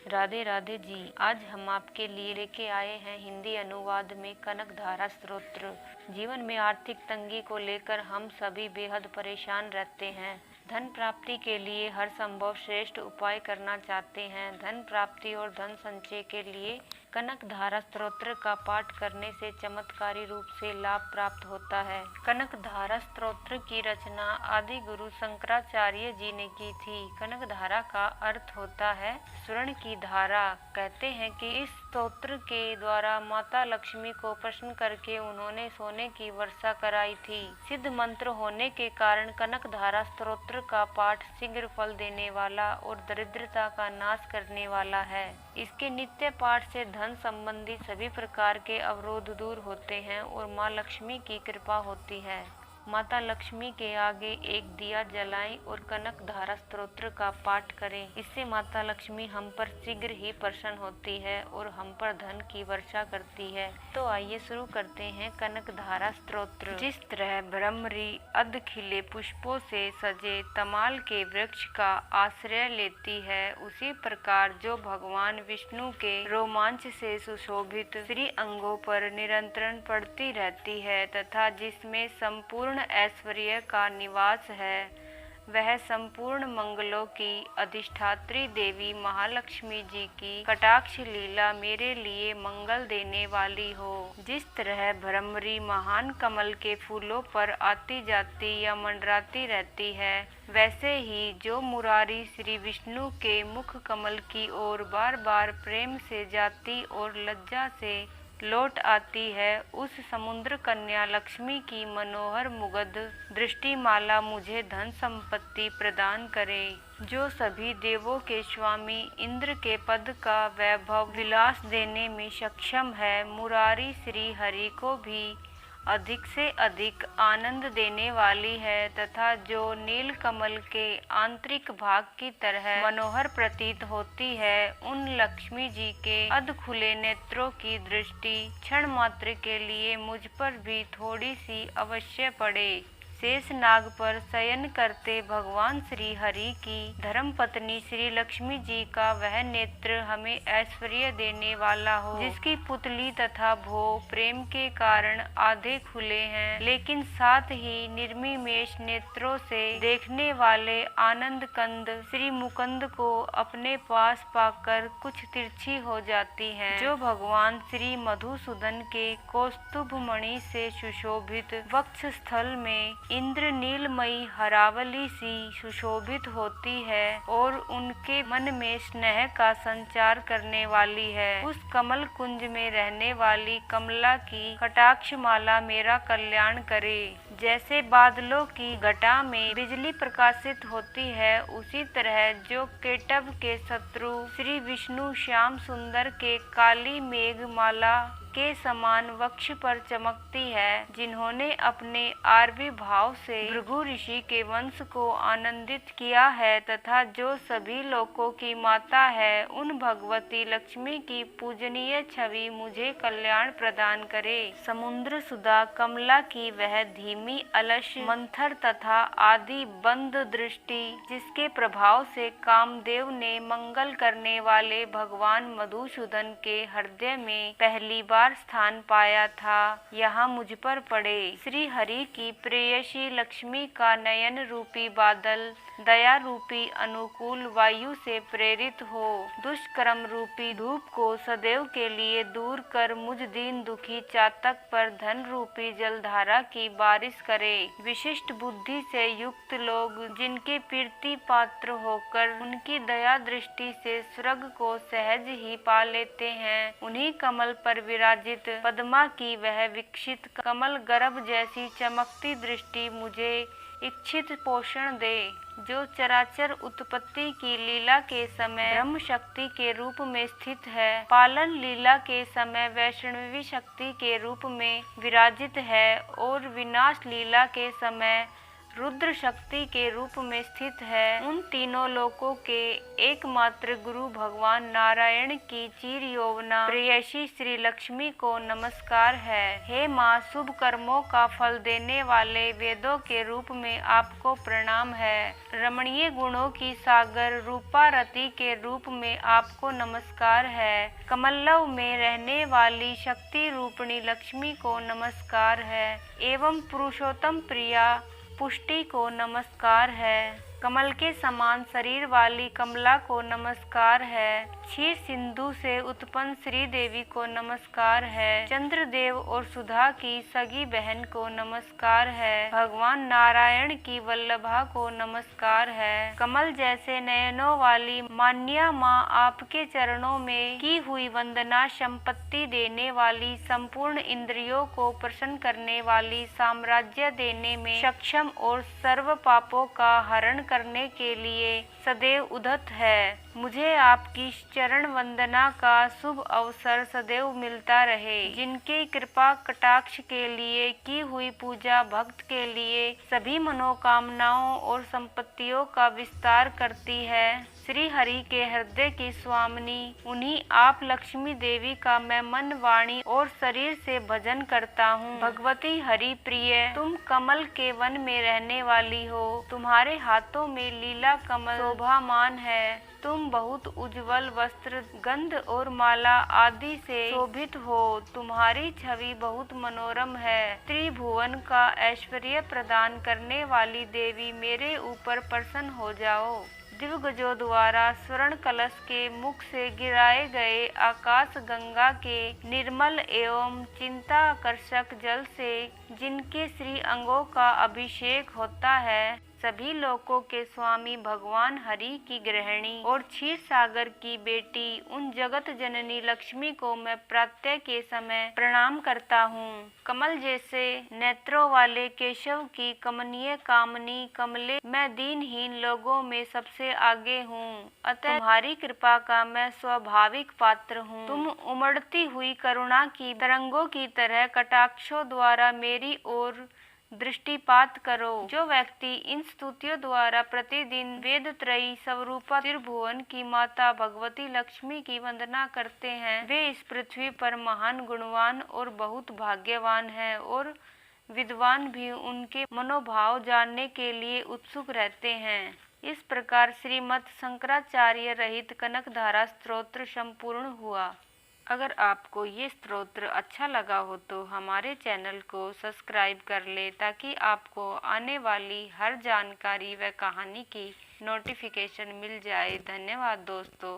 राधे राधे जी। आज हम आपके लिए लेके आए हैं हिंदी अनुवाद में कनक धारा स्तोत्र। जीवन में आर्थिक तंगी को लेकर हम सभी बेहद परेशान रहते हैं। धन प्राप्ति के लिए हर संभव श्रेष्ठ उपाय करना चाहते हैं। धन प्राप्ति और धन संचय के लिए कनक धारा स्तोत्र का पाठ करने से चमत्कारी रूप से लाभ प्राप्त होता है। कनक धारा स्तोत्र की रचना आदि गुरु शंकराचार्य जी ने की थी। कनक धारा का अर्थ होता है स्वर्ण की धारा। कहते हैं कि इस स्तोत्र के द्वारा माता लक्ष्मी को प्रसन्न करके उन्होंने सोने की वर्षा कराई थी। सिद्ध मंत्र होने के कारण कनक धारा स्तोत्र का पाठ शीघ्र फल देने वाला और दरिद्रता का नाश करने वाला है। इसके नित्य पाठ से धन संबंधी सभी प्रकार के अवरोध दूर होते हैं और माँ लक्ष्मी की कृपा होती है। माता लक्ष्मी के आगे एक दिया जलाएं और कनक धारा स्तोत्र का पाठ करें। इससे माता लक्ष्मी हम पर शीघ्र ही प्रसन्न होती है और हम पर धन की वर्षा करती है। तो आइए शुरू करते हैं कनक धारा स्तोत्र। जिस तरह भ्रमरी अध खिले पुष्पों से सजे तमाल के वृक्ष का आश्रय लेती है, उसी प्रकार जो भगवान विष्णु के रोमांच से सुशोभित श्री अंगों पर निरंतर पड़ती रहती है तथा जिसमें संपूर्ण ऐश्वर्य का निवास है, वह संपूर्ण मंगलों की अधिष्ठात्री देवी महालक्ष्मी जी की कटाक्ष लीला मेरे लिए मंगल देने वाली हो। जिस तरह भ्रमरी महान कमल के फूलों पर आती जाती या मंडराती रहती है, वैसे ही जो मुरारी श्री विष्णु के मुख कमल की ओर बार बार प्रेम से जाती और लज्जा से लौट आती है, उस समुद्र कन्या लक्ष्मी की मनोहर मुग्ध दृष्टिमाला मुझे धन संपत्ति प्रदान करे। जो सभी देवों के स्वामी इंद्र के पद का वैभव विलास देने में सक्षम है, मुरारी श्री हरि को भी अधिक से अधिक आनंद देने वाली है तथा जो नील कमल के आंतरिक भाग की तरह मनोहर प्रतीत होती है, उन लक्ष्मी जी के अध खुले नेत्रों की दृष्टि क्षण मात्र के लिए मुझ पर भी थोड़ी सी अवश्य पड़े। शेष नाग पर शयन करते भगवान श्री हरि की धर्मपत्नी श्री लक्ष्मी जी का वह नेत्र हमें ऐश्वर्य देने वाला हो, जिसकी पुतली तथा भोग प्रेम के कारण आधे खुले हैं, लेकिन साथ ही निर्मिमेष नेत्रों से देखने वाले आनंद कंद श्री मुकुंद को अपने पास पाकर कुछ तिरछी हो जाती हैं। जो भगवान श्री मधुसूदन के कौस्तुभ मणि से सुशोभित वक्ष स्थल में इंद्र नीलमयी हरावली सी सुशोभित होती है और उनके मन में स्नेह का संचार करने वाली है। उस कमल कुंज में रहने वाली कमला की कटाक्ष माला मेरा कल्याण करे। जैसे बादलों की घटा में बिजली प्रकाशित होती है, उसी तरह जो केटव के शत्रु श्री विष्णु श्याम सुंदर के काली मेघमाला के समान वक्ष पर चमकती है, जिन्होंने अपने आरवी भाव से भृगु ऋषि के वंश को आनंदित किया है तथा जो सभी लोकों की माता है, उन भगवती लक्ष्मी की पूजनीय छवि मुझे कल्याण प्रदान करे। समुद्र सुधा कमला की वह धीमी अलस मंथर तथा आदि बंद दृष्टि, जिसके प्रभाव से कामदेव ने मंगल करने वाले भगवान मधुसूदन के हृदय में पहली बार स्थान पाया था, यहाँ मुझ पर पड़े। श्री हरि की प्रेयसी लक्ष्मी का नयन रूपी बादल दया रूपी अनुकूल वायु से प्रेरित हो दुष्कर्म रूपी धूप को सदैव के लिए दूर कर मुझ दीन दुखी चातक पर धन रूपी जलधारा की बारिश करे। विशिष्ट बुद्धि से युक्त लोग जिनके प्रीति पात्र होकर उनकी दया दृष्टि से स्वर्ग को सहज ही पा लेते हैं, उन्हीं कमल पर विराजित पद्मा की वह विकसित कमल गर्भ जैसी चमकती दृष्टि मुझे इच्छित पोषण दे। जो चराचर उत्पत्ति की लीला के समय ब्रह्म शक्ति के रूप में स्थित है, पालन लीला के समय वैष्णवी शक्ति के रूप में विराजित है और विनाश लीला के समय रुद्र शक्ति के रूप में स्थित है। उन तीनों लोकों के एकमात्र गुरु भगवान नारायण की चिर यौवना प्रेयसी श्री लक्ष्मी को नमस्कार है। हे माँ, शुभ कर्मों का फल देने वाले वेदों के रूप में आपको प्रणाम है। रमणीय गुणों की सागर रूपारती के रूप में आपको नमस्कार है। कमलव में रहने वाली शक्ति रूपिणी लक्ष्मी को नमस्कार है एवं पुरुषोत्तम प्रिया पुष्टि को नमस्कार है। कमल के समान शरीर वाली कमला को नमस्कार है। क्षीर सिंधु से उत्पन्न श्री देवी को नमस्कार है। चंद्रदेव और सुधा की सगी बहन को नमस्कार है। भगवान नारायण की वल्लभा को नमस्कार है। कमल जैसे नयनों वाली मान्या माँ, आपके चरणों में की हुई वंदना संपत्ति देने वाली, संपूर्ण इंद्रियों को प्रसन्न करने वाली, साम्राज्य देने में सक्षम और सर्व पापों का हरण करने के लिए सदैव उद्यत है। मुझे आपकी चरण वंदना का शुभ अवसर सदैव मिलता रहे। जिनके कृपा कटाक्ष के लिए की हुई पूजा भक्त के लिए सभी मनोकामनाओं और संपत्तियों का विस्तार करती है। श्री हरि के हृदय की स्वामिनी उन्हीं आप लक्ष्मी देवी का मैं मन, वाणी और शरीर से भजन करता हूँ। भगवती हरि प्रिय, तुम कमल के वन में रहने वाली हो। तुम्हारे हाथों में लीला कमल शोभामान है। तुम बहुत उज्जवल वस्त्र, गंध और माला आदि से शोभित हो। तुम्हारी छवि बहुत मनोरम है। त्रिभुवन का ऐश्वर्य प्रदान करने वाली देवी, मेरे ऊपर प्रसन्न हो जाओ। दिव्यगजों द्वारा स्वर्ण कलश के मुख से गिराए गए आकाश गंगा के निर्मल एवं चिंताकर्षक जल से जिनके श्री अंगों का अभिषेक होता है, सभी लोकों के स्वामी भगवान हरि की गृहिणी और क्षीर सागर की बेटी उन जगत जननी लक्ष्मी को मैं प्रातः के समय प्रणाम करता हूँ। कमल जैसे नेत्रों वाले केशव की कमनीय कामनी कमले, मैं दीनहीन लोगों में सबसे आगे हूँ। अतः तुम्हारी कृपा का मैं स्वाभाविक पात्र हूँ। तुम उमड़ती हुई करुणा की तरंगों की तरह कटाक्षों द्वारा मेरी ओर दृष्टिपात करो। जो व्यक्ति इन स्तुतियों द्वारा प्रतिदिन वेद त्रयी स्वरूपा त्रिभुवन की माता भगवती लक्ष्मी की वंदना करते हैं, वे इस पृथ्वी पर महान गुणवान और बहुत भाग्यवान हैं और विद्वान भी उनके मनोभाव जानने के लिए उत्सुक रहते हैं। इस प्रकार श्रीमद् शंकराचार्य रहित कनकधारा स्तोत्र संपूर्ण हुआ। अगर आपको ये स्तोत्र अच्छा लगा हो तो हमारे चैनल को सब्सक्राइब कर ले ताकि आपको आने वाली हर जानकारी व कहानी की नोटिफिकेशन मिल जाए। धन्यवाद दोस्तों।